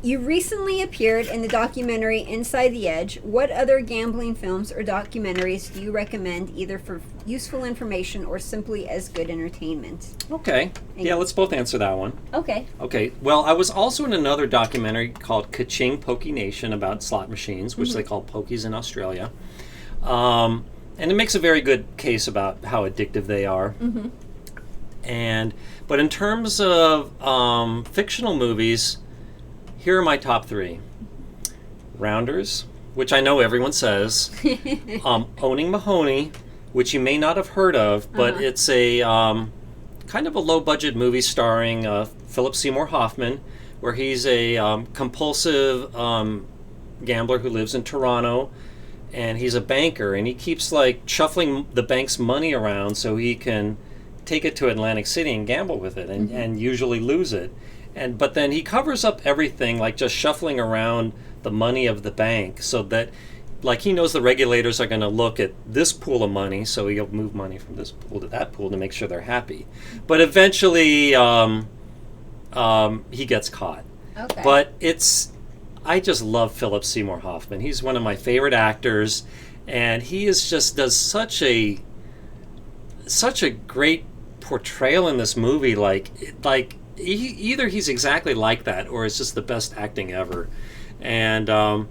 You recently appeared in the documentary Inside the Edge. What other gambling films or documentaries do you recommend, either for useful information or simply as good entertainment? Okay. Yeah, let's both answer that one. Okay. Okay. Well, I was also in another documentary called Ka-Ching Pokey Nation about slot machines, which they call pokies in Australia. And it makes a very good case about how addictive they are. But in terms of fictional movies, here are my top 3. Rounders, which I know everyone says. Owning Mahoney, which you may not have heard of, but it's a kind of a low-budget movie starring Philip Seymour Hoffman, where he's a compulsive gambler who lives in Toronto. And he's a banker, and he keeps shuffling the bank's money around so he can take it to Atlantic City and gamble with it, and usually lose it. But then he covers up everything, like just shuffling around the money of the bank, so that he knows the regulators are going to look at this pool of money, so he'll move money from this pool to that pool to make sure they're happy. But eventually, he gets caught. Okay. But I just love Philip Seymour Hoffman. He's one of my favorite actors, and he does such a great portrayal in this movie. Either he's exactly like that, or it's just the best acting ever. And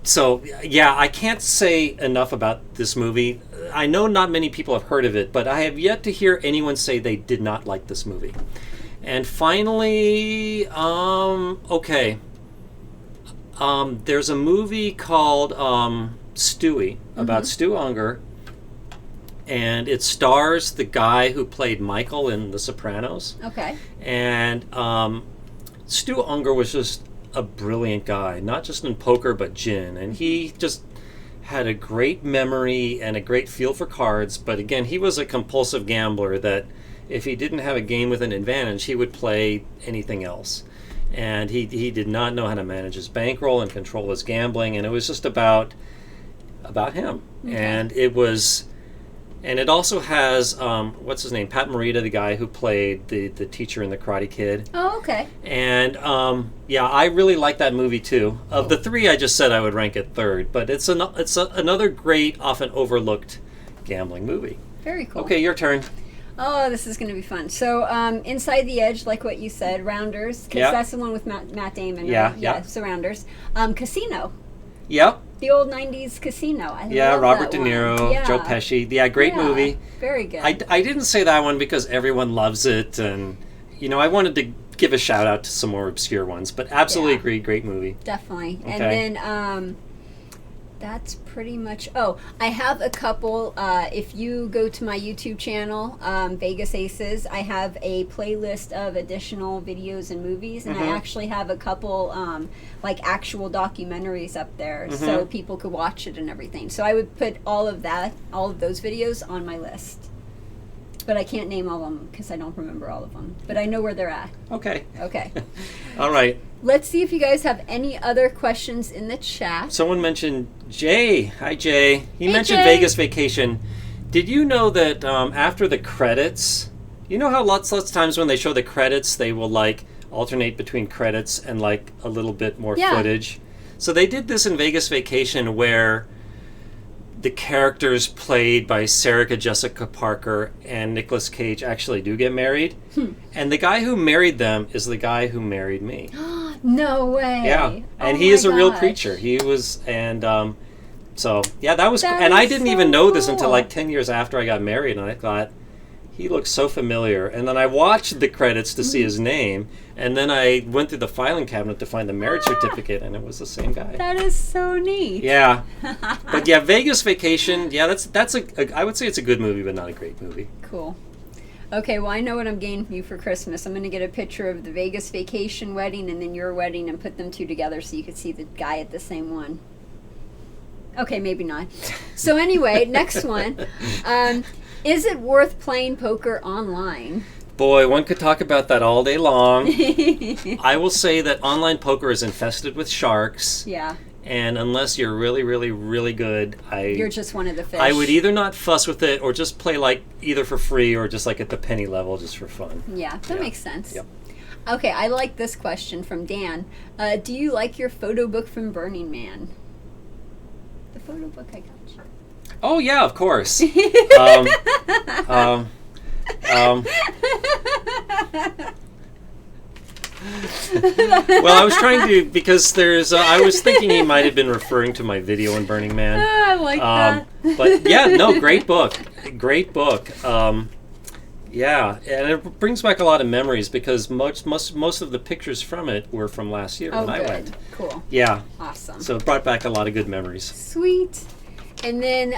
so, yeah, I can't say enough about this movie. I know not many people have heard of it, but I have yet to hear anyone say they did not like this movie. And finally, okay. There's a movie called Stewie, about Stu Unger, and it stars the guy who played Michael in The Sopranos. Okay. And Stu Unger was just a brilliant guy, not just in poker but gin, and he just had a great memory and a great feel for cards. But again, he was a compulsive gambler that if he didn't have a game with an advantage, he would play anything else. And he did not know how to manage his bankroll and control his gambling, and it was just about him. Okay. And it also has what's his name, Pat Morita, the guy who played the teacher in The Karate Kid. Oh, okay. And yeah, I really like that movie too. Of the three I just said, I would rank it third, but it's another great, often overlooked gambling movie. Very cool. Okay, your turn. Oh, this is going to be fun. So, Inside the Edge, like what you said, Rounders, because that's the one with Matt Damon. Right? Yeah, so Rounders. Casino. Yep. The old 90s Casino. I love Robert that De Niro, one. Joe Pesci. Yeah, great movie. Very good. I didn't say that one because everyone loves it, and I wanted to give a shout out to some more obscure ones, but absolutely agree, great movie. Definitely. Okay. And then that's pretty much. Oh, I have a couple. If you go to my YouTube channel, Vegas Aces, I have a playlist of additional videos and movies, and I actually have a couple like actual documentaries up there, so people could watch it and everything. So I would put all of those videos on my list. But I can't name all of them because I don't remember all of them. But I know where they're at. Okay. All right. Let's see if you guys have any other questions in the chat. Someone mentioned Jay. Hi, Jay. He mentioned Jay. Vegas Vacation. Did you know that after the credits, you know how lots of times when they show the credits, they will like alternate between credits and like a little bit more footage? So they did this in Vegas Vacation where the characters played by Sarah Jessica Parker and Nicolas Cage actually do get married. And the guy who married them is the guy who married me. No way. Yeah. And he is a real creature. He was, and so, yeah, that was, and I didn't even know this until like 10 years after I got married, and I thought, he looks so familiar. And then I watched the credits to see his name, and then I went through the filing cabinet to find the marriage certificate, and it was the same guy. That is so neat. Yeah. But yeah, Vegas Vacation, yeah, that's I would say it's a good movie, but not a great movie. Cool. Okay, well, I know what I'm getting you for Christmas. I'm going to get a picture of the Vegas Vacation wedding and then your wedding and put them two together so you can see the guy at the same one. Okay, maybe not. So anyway, next one. Is it worth playing poker online? Boy, one could talk about that all day long. I will say that online poker is infested with sharks. Yeah. And unless you're really, really, really good, you're just one of the fish. I would either not fuss with it or just play like either for free or just like at the penny level just for fun. Yeah, that makes sense. Yep. Okay, I like this question from Dan. Do you like your photo book from Burning Man? The photo book I got you. Oh yeah, of course. Well, I was trying to, because there's, I was thinking he might have been referring to my video on Burning Man. I like that. But yeah, no, great book. Great book. Yeah, and it brings back a lot of memories because most of the pictures from it were from last year when I went. Cool. Yeah. Awesome. So it brought back a lot of good memories. Sweet. And then,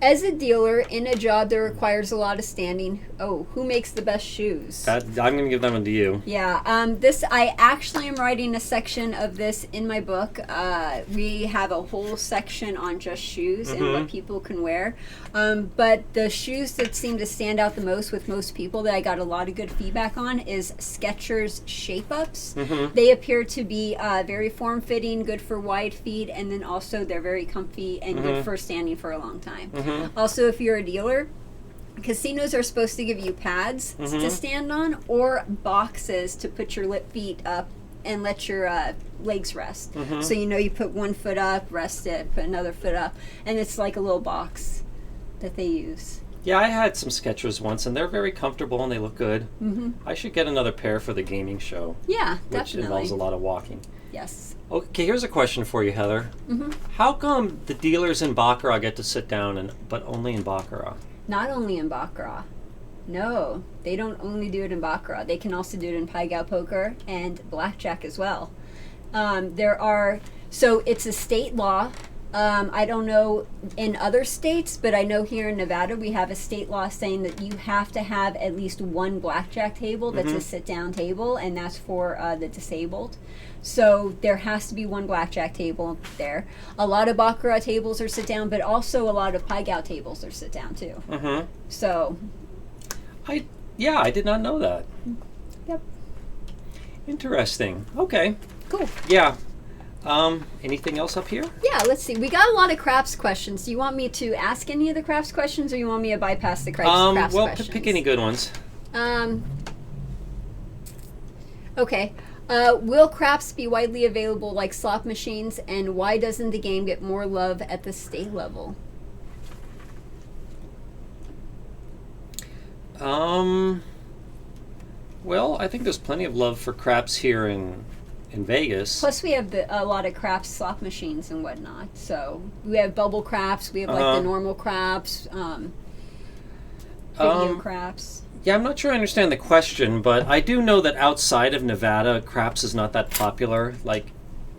as a dealer in a job that requires a lot of standing, who makes the best shoes? I'm going to give that one to you. Yeah, I actually am writing a section of this in my book. We have a whole section on just shoes and what people can wear. But the shoes that seem to stand out the most with most people that I got a lot of good feedback on is Skechers Shape-Ups. They appear to be very form-fitting, good for wide feet, and then also they're very comfy and good for standing for a long time. Also, if you're a dealer, casinos are supposed to give you pads to stand on or boxes to put your feet up and let your legs rest. So you put one foot up, rest it, put another foot up, and it's like a little box that they use. Yeah, I had some Skechers once, and they're very comfortable and they look good. Mm-hmm. I should get another pair for the gaming show. Yeah, which definitely. involves a lot of walking. Yes. Okay, here's a question for you, Heather. Mm-hmm. How come the dealers in baccarat get to sit down, but only in baccarat? Not only in baccarat. No, they don't only do it in baccarat. They can also do it in pai gow poker and blackjack as well. So it's a state law. I don't know in other states, but I know here in Nevada we have a state law saying that you have to have at least one blackjack table that's a sit-down table, and that's for the disabled. So there has to be one blackjack table there. A lot of baccarat tables are sit-down, but also a lot of pai gow tables are sit-down too. Mm-hmm. So, I did not know that. Yep. Interesting. Okay. Cool. Yeah. Anything else up here? Yeah, let's see. We got a lot of crafts questions. Do you want me to ask any of the crafts questions, or you want me to bypass the crafts questions? Pick any good ones. Okay. Will craps be widely available like slot machines, and why doesn't the game get more love at the state level? Well, I think there's plenty of love for craps here in Vegas. Plus, we have a lot of craps slot machines and whatnot. So we have bubble craps. We have like the normal craps, video craps. Yeah, I'm not sure I understand the question, but I do know that outside of Nevada, craps is not that popular. Like,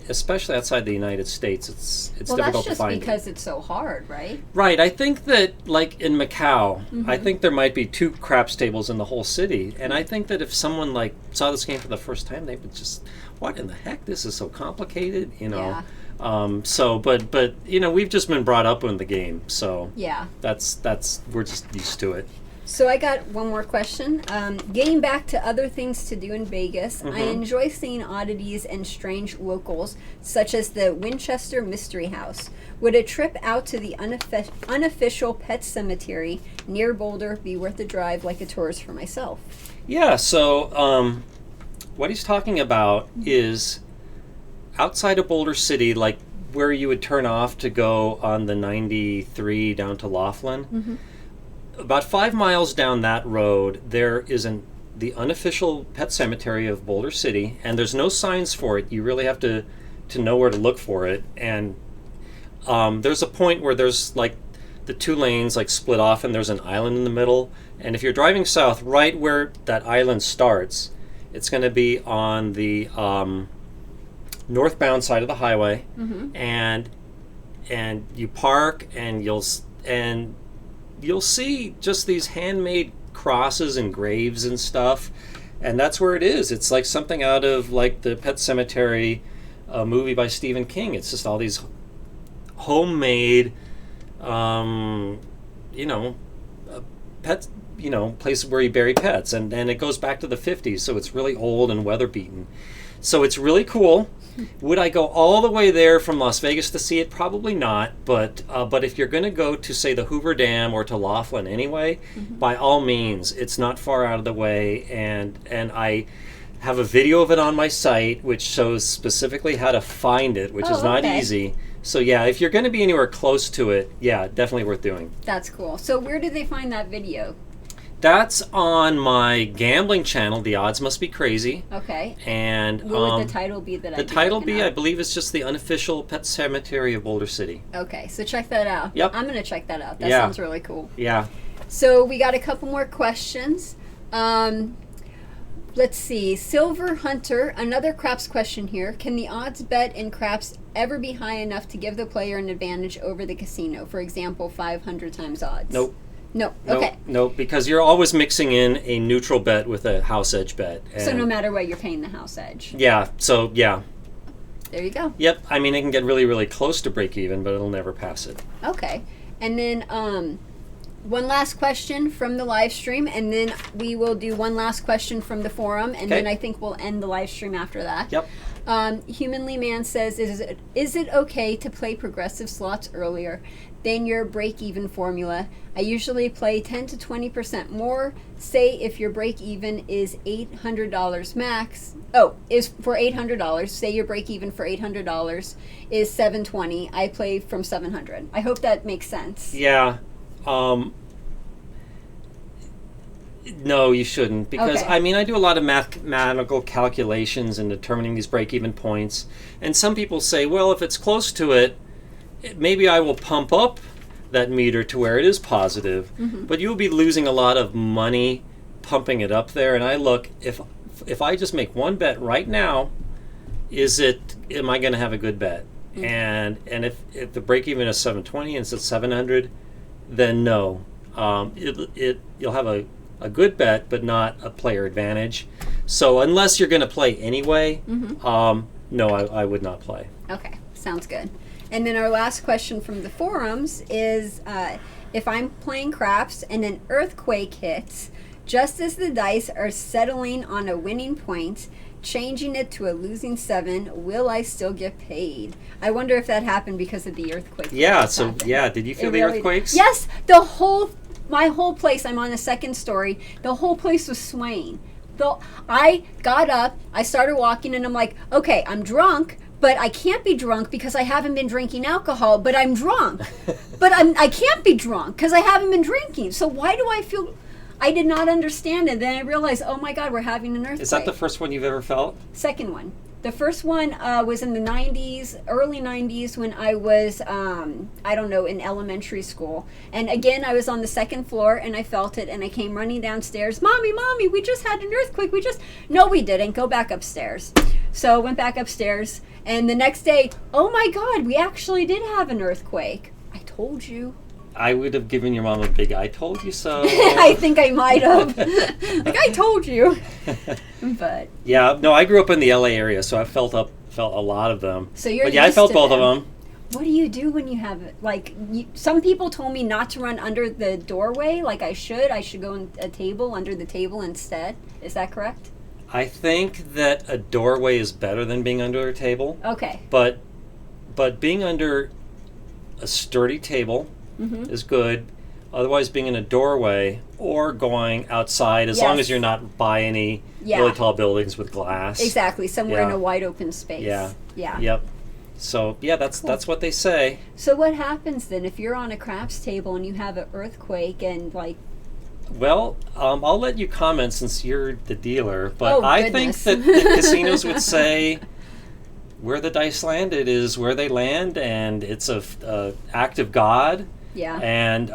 especially outside the United States, it's difficult to find. Well, that's just because it's so hard, right? Right. I think that, like in Macau, I think there might be 2 craps tables in the whole city, and I think that if someone like saw this game for the first time, they would just, what in the heck? This is so complicated, you know. Yeah. But you know, we've just been brought up in the game, so yeah, that's we're just used to it. So I got one more question. Getting back to other things to do in Vegas, I enjoy seeing oddities and strange locals, such as the Winchester Mystery House. Would a trip out to the unofficial pet cemetery near Boulder be worth the drive like a tourist for myself? Yeah, so what he's talking about is outside of Boulder City, like where you would turn off to go on the 93 down to Laughlin. About 5 miles down that road, there is the unofficial pet cemetery of Boulder City, and there's no signs for it. You really have to know where to look for it. And there's a point where there's like the 2 lanes like split off, and there's an island in the middle. And if you're driving south, right where that island starts, it's going to be on the northbound side of the highway, and you park, and you'll see just these handmade crosses and graves and stuff, and that's where it is. It's like something out of like the Pet Sematary movie by Stephen King. It's just all these homemade, pets, places where you bury pets, and it goes back to the 50s, so it's really old and weather beaten. So it's really cool. Would I go all the way there from Las Vegas to see it? Probably not. But if you're going to go to, say, the Hoover Dam or to Laughlin anyway, by all means, it's not far out of the way. And I have a video of it on my site, which shows specifically how to find it, which is not easy. So yeah, if you're going to be anywhere close to it, yeah, definitely worth doing. That's cool. So where did they find that video? That's on my gambling channel, The Odds Must Be Crazy. Okay. And what would the title be that I The title be, I believe, it's just the Unofficial Pet Cemetery of Boulder City. Okay, so check that out. Yep. I'm going to check that out. That sounds really cool. Yeah. So we got a couple more questions. Let's see. Silver Hunter, another craps question here. Can the odds bet in craps ever be high enough to give the player an advantage over the casino? For example, 500 times odds. Nope. No. Okay. No, because you're always mixing in a neutral bet with a house edge bet. So no matter what, you're paying the house edge. Yeah. So yeah. There you go. Yep. I mean, it can get really, really close to break even, but it'll never pass it. Okay. And then one last question from the live stream, and then we will do one last question from the forum, and then I think we'll end the live stream after that. Yep. Humanly Man says, is it okay to play progressive slots earlier than your break-even formula? I usually play 10 to 20% more. Say if your break-even is $800 max. Is for $800. Say your break-even for $800 is $720. I play from $700. I hope that makes sense. Yeah. No, you shouldn't, because Okay. I mean I do a lot of mathematical calculations in determining these break-even points, and some people say, well, if it's close to it, maybe I will pump up that meter to where it is positive, but you'll be losing a lot of money pumping it up there. And I look, if I just make one bet right now, am I going to have a good bet? And if the break even is 720 and it's at 700, then no, you'll have a good bet, but not a player advantage. So unless you're going to play anyway, no, I would not play. Okay, sounds good. And then our last question from the forums is, if I'm playing craps and an earthquake hits, just as the dice are settling on a winning point, changing it to a losing 7, will I still get paid? I wonder if that happened because of the earthquake. Yeah, so yeah, did you feel the earthquakes? Yes, my whole place, I'm on the second story, the whole place was swaying. I got up, I started walking, and I'm like, okay, I'm drunk, but I can't be drunk because I haven't been drinking alcohol, but I'm drunk. But I can't be drunk because I haven't been drinking. So why do I feel... I did not understand it. Then I realized, oh my God, we're having an earthquake. Is that the first one you've ever felt? Second one. The first one was in the 90s, early 90s, when I was, I don't know, in elementary school. And again, I was on the second floor, and I felt it, and I came running downstairs. Mommy, we just had an earthquake. No, we didn't. Go back upstairs. So went back upstairs, and the next day, oh my God, we actually did have an earthquake. I told you. I would have given your mom a big "I told you so." I think I might have. Like, I told you. But yeah, no, I grew up in the LA area, so I felt a lot of them. So you're but yeah, I felt both of them. What do you do when you have some people told me not to run under the doorway like I should go on a table, under the table instead. Is that correct? I think that a doorway is better than being under a table. Okay. But being under a sturdy table is good. Otherwise, being in a doorway or going outside, as long as you're not by any really tall buildings with glass. Exactly, somewhere in a wide open space. Yeah. Yeah. Yep. So yeah, that's what they say. So what happens then if you're on a craps table and you have an earthquake and like? Well, I'll let you comment since you're the dealer, but I think goodness. that the casinos would say where the dice landed is where they land, and it's a act of God. Yeah. And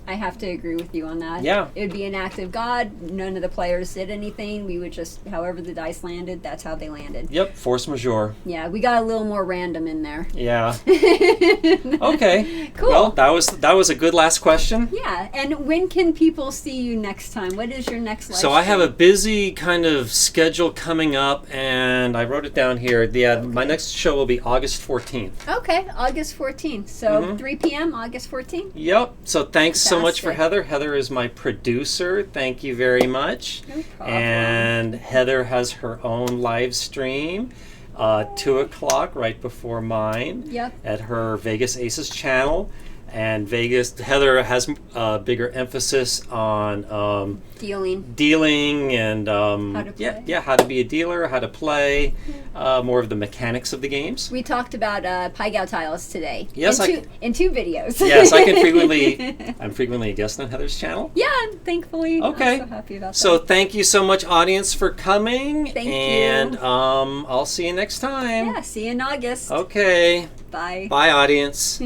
I have to agree with you on that. Yeah. It would be an act of God. None of the players did anything. We would just, however the dice landed, that's how they landed. Yep, force majeure. Yeah, we got a little more random in there. Yeah. Okay. Cool. Well, that was a good last question. Yeah, and when can people see you next time? What is your next live So I have a busy kind of schedule coming up, and I wrote it down here. My next show will be August 14th. Okay, August 14th. So 3 p.m., August 14th? Yep. So thanks so much for Heather. Heather is my producer. Thank you very much. No problem. And Heather has her own live stream, 2 o'clock right before mine. Yep. At her Vegas Aces channel. And Heather has a bigger emphasis on dealing and how to play. how to be a dealer, how to play, more of the mechanics of the games. We talked about pie gow tiles today. Yes, in two videos. Yes, I'm frequently a guest on Heather's channel. Yeah, thankfully. Okay. I'm so happy about that. So thank you so much, audience, for coming. Thank you. And I'll see you next time. Yeah, see you in August. Okay. Bye. Bye, audience.